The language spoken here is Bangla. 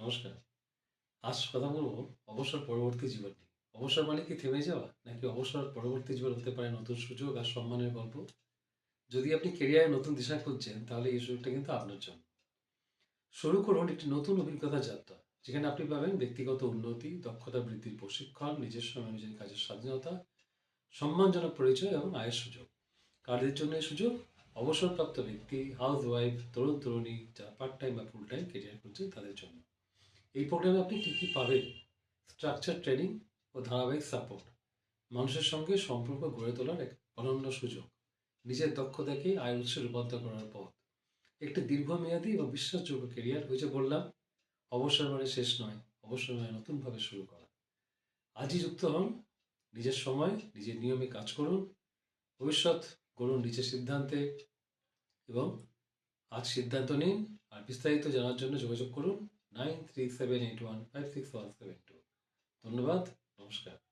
নমস্কার। আজ কথা বলবো অবসর পরবর্তী জীবন নিয়ে। অবসর মানে কি থেমে যাওয়া? নাকি অবসর পরবর্তী জীবন হতে পারে নতুন সুযোগ আর সম্মানের গল্প? যদি আপনি কেরিয়ারে নতুন দিশা খুঁজছেন, তাহলে এই সুযোগটা কিন্তু আপনার জন্য। শুরু করুন একটি নতুন অভিজ্ঞতা যাত্রা, যেখানে আপনি পাবেন ব্যক্তিগত উন্নতি, দক্ষতা বৃদ্ধির প্রশিক্ষণ, নিজস্ব অনুযায়ী কাজের স্বাধীনতা, সম্মানজনক পরিচয় এবং আয়ের সুযোগ। কাদের জন্য এই সুযোগ? অবসরপ্রাপ্ত ব্যক্তি, হাউস ওয়াইফ, তরুণ তরুণী যারা পার্ট টাইম বা ফুল টাইম কেরিয়ার করছেন তাদের জন্য। এই প্রোগ্রামে আপনি কী কী পাবেন? স্ট্রাকচার ট্রেনিং ও ধারাবাহিক সাপোর্ট, মানুষের সঙ্গে সম্পর্ক গড়ে তোলার এক অনন্য সুযোগ, নিজের দক্ষতাকে আয় উৎসে রূপান্তর করার পথ, একটি দীর্ঘমেয়াদী ও বিশ্বাসযোগ্য কেরিয়ার। ওই যে বললাম, অবসর মানে শেষ নয়, অবসর মানে নতুনভাবে শুরু করা। আজই যুক্ত হন, নিজের সময় নিজের নিয়মে কাজ করুন, ভবিষ্যৎ গড়ুন নিজের সিদ্ধান্তে, এবং আজ সিদ্ধান্ত নিন। আর বিস্তারিত জানার জন্য যোগাযোগ করুন 9378156172। ধন্যবাদ। নমস্কার।